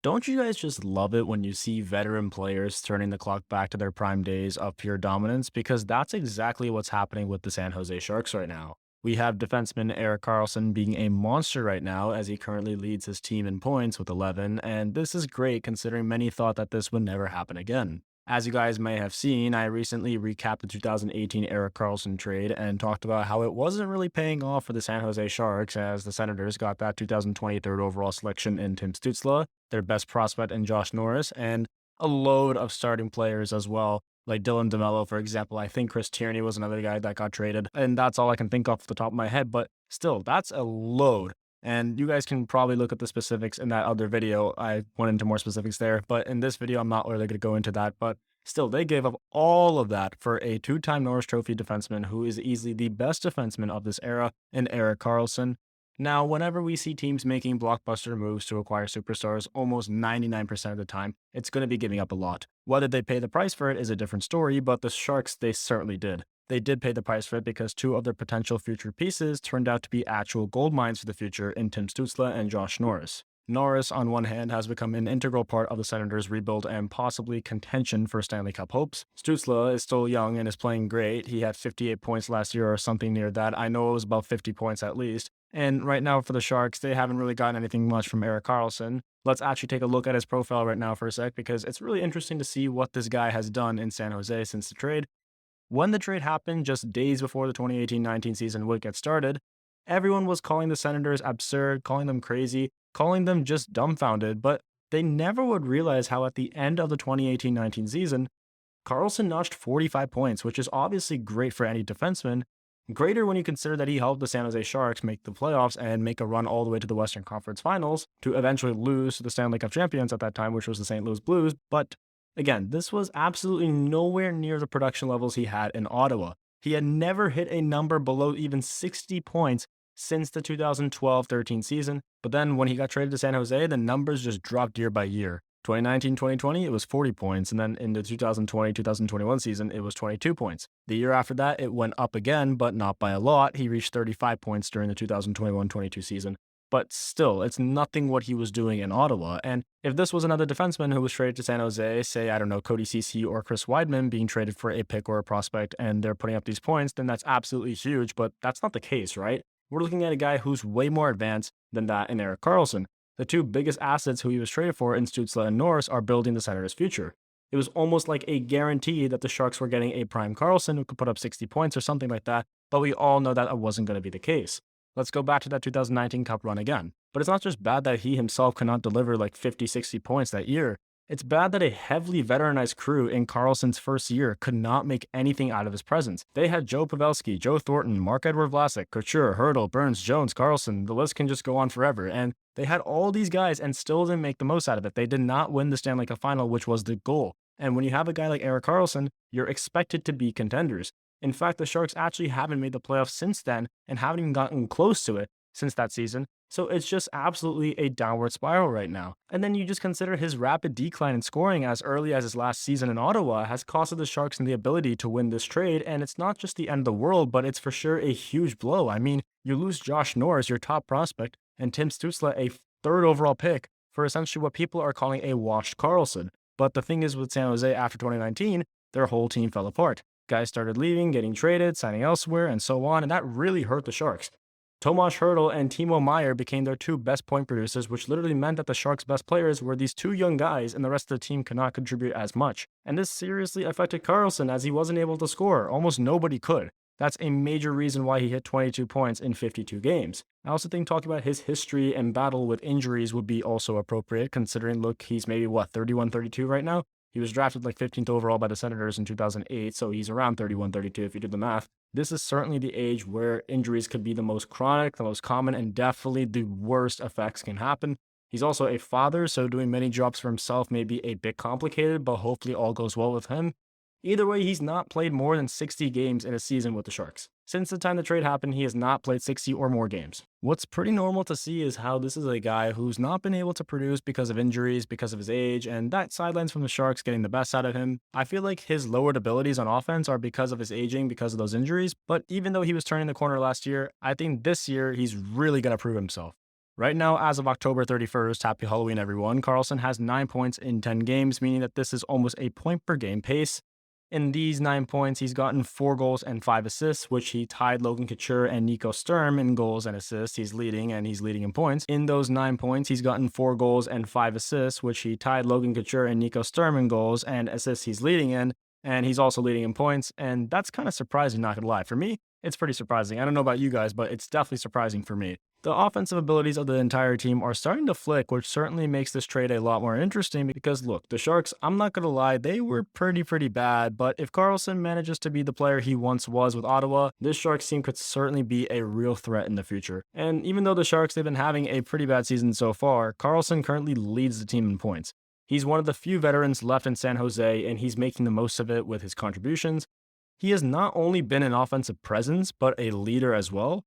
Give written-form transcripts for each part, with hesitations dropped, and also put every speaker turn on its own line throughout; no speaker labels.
Don't you guys just love it when you see veteran players turning the clock back to their prime days of pure dominance? Because that's exactly what's happening with the San Jose Sharks right now. We have defenseman Erik Karlsson being a monster right now as he currently leads his team in points with 11, and this is great considering many thought that this would never happen again. As you guys may have seen, I recently recapped the 2018 Erik Karlsson trade and talked about how it wasn't really paying off for the San Jose Sharks as the Senators got that 2023 overall selection in Tim Stützle, their best prospect in Josh Norris, and a load of starting players as well, like Dylan DeMello, for example. I think Chris Tierney was another guy that got traded, and that's all I can think off the top of my head, but still, that's a load. And you guys can probably look at the specifics in that other video. I went into more specifics there, but in this video, I'm not really going to go into that. But still, they gave up all of that for a two-time Norris Trophy defenseman who is easily the best defenseman of this era in Erik Karlsson. Now, whenever we see teams making blockbuster moves to acquire superstars, almost 99% of the time, it's going to be giving up a lot. Whether they pay the price for it is a different story, but the Sharks, they certainly did. They did pay the price for it because two of their potential future pieces turned out to be actual gold mines for the future in Tim Stützle and Josh Norris. Norris, on one hand, has become an integral part of the Senators' rebuild and possibly contention for Stanley Cup hopes. Stützle is still young and is playing great. He had 58 points last year or something near that. I know it was about 50 points at least. And right now for the Sharks, they haven't really gotten anything much from Erik Karlsson. Let's actually take a look at his profile right now for a sec because it's really interesting to see what this guy has done in San Jose since the trade. When the trade happened just days before the 2018-19 season would get started, everyone was calling the Senators absurd, calling them crazy, calling them just dumbfounded, but they never would realize how at the end of the 2018-19 season, Karlsson notched 45 points, which is obviously great for any defenseman, greater when you consider that he helped the San Jose Sharks make the playoffs and make a run all the way to the Western Conference Finals to eventually lose to the Stanley Cup champions at that time, which was the St. Louis Blues, but again, this was absolutely nowhere near the production levels he had in Ottawa. He had never hit a number below even 60 points since the 2012-13 season, but then when he got traded to San Jose, the numbers just dropped year by year. 2019-2020, it was 40 points, and then in the 2020-2021 season, it was 22 points. The year after that, it went up again, but not by a lot. He reached 35 points during the 2021-22 season. But still, it's nothing what he was doing in Ottawa. And if this was another defenseman who was traded to San Jose, say, I don't know, Cody Ceci or Chris Weidman being traded for a pick or a prospect, and they're putting up these points, then that's absolutely huge, but that's not the case, right? We're looking at a guy who's way more advanced than that in Erik Karlsson. The two biggest assets who he was traded for in Stützle and Norris are building the Senators' future. It was almost like a guarantee that the Sharks were getting a prime Karlsson who could put up 60 points or something like that, but we all know that wasn't going to be the case. Let's go back to that 2019 Cup run again. But it's not just bad that he himself could not deliver like 50, 60 points that year. It's bad that a heavily veteranized crew in Karlsson's first year could not make anything out of his presence. They had Joe Pavelski, Joe Thornton, Marc-Edouard Vlasic, Couture, Hurdle, Burns, Jones, Karlsson. The list can just go on forever. And they had all these guys and still didn't make the most out of it. They did not win the Stanley Cup final, which was the goal. And when you have a guy like Erik Karlsson, you're expected to be contenders. In fact, the Sharks actually haven't made the playoffs since then and haven't even gotten close to it since that season. So it's just absolutely a downward spiral right now. And then you just consider his rapid decline in scoring as early as his last season in Ottawa has costed the Sharks the ability to win this trade. And it's not just the end of the world, but it's for sure a huge blow. I mean, you lose Josh Norris, your top prospect, and Tim Stützle, a third overall pick, for essentially what people are calling a washed Karlsson. But the thing is with San Jose after 2019, their whole team fell apart. Guys started leaving, getting traded, signing elsewhere, and so on, and that really hurt the Sharks. Tomas Hertl and Timo Meier became their two best point producers, which literally meant that the Sharks' best players were these two young guys and the rest of the team could not contribute as much. And this seriously affected Karlsson as he wasn't able to score. Almost nobody could. That's a major reason why he hit 22 points in 52 games. I also think talking about his history and battle with injuries would be also appropriate, considering, look, he's maybe, 31, 32 right now? He was drafted like 15th overall by the Senators in 2008, so he's around 31, 32 if you do the math. This is certainly the age where injuries could be the most chronic, the most common, and definitely the worst effects can happen. He's also a father, so doing many jobs for himself may be a bit complicated, but hopefully all goes well with him. Either way, he's not played more than 60 games in a season with the Sharks. Since the time the trade happened, he has not played 60 or more games. What's pretty normal to see is how this is a guy who's not been able to produce because of injuries, because of his age, and that sidelines from the Sharks getting the best out of him. I feel like his lowered abilities on offense are because of his aging, because of those injuries, but even though he was turning the corner last year, I think this year he's really going to prove himself. Right now, as of October 31st, happy Halloween everyone, Karlsson has 9 points in 10 games, meaning that this is almost a point per game pace. In these 9 points, he's gotten 4 goals and 5 assists, which he tied Logan Couture and Nico Sturm in goals and assists. He's leading in points. In those 9 points, he's gotten 4 goals and 5 assists, which he tied Logan Couture and Nico Sturm in goals and assists he's leading in. And he's also leading in points, and that's kind of surprising, not gonna lie. For me, it's pretty surprising. I don't know about you guys, but it's definitely surprising for me. The offensive abilities of the entire team are starting to flick, which certainly makes this trade a lot more interesting because look, the Sharks, I'm not going to lie, they were pretty bad, but if Karlsson manages to be the player he once was with Ottawa, this Sharks team could certainly be a real threat in the future. And even though the Sharks, they've been having a pretty bad season so far, Karlsson currently leads the team in points. He's one of the few veterans left in San Jose, and he's making the most of it with his contributions. He has not only been an offensive presence, but a leader as well.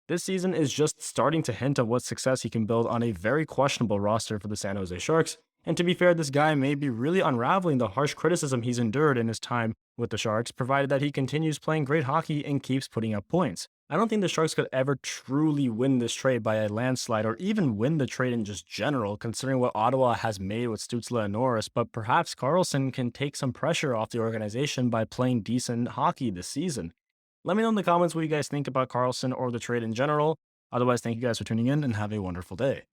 This season is just starting to hint at what success he can build on a very questionable roster for the San Jose Sharks. And to be fair, this guy may be really unraveling the harsh criticism he's endured in his time with the Sharks, provided that he continues playing great hockey and keeps putting up points. I don't think the Sharks could ever truly win this trade by a landslide or even win the trade in just general, considering what Ottawa has made with Stützle and Norris, but perhaps Karlsson can take some pressure off the organization by playing decent hockey this season. Let me know in the comments what you guys think about Karlsson or the trade in general. Otherwise, thank you guys for tuning in and have a wonderful day.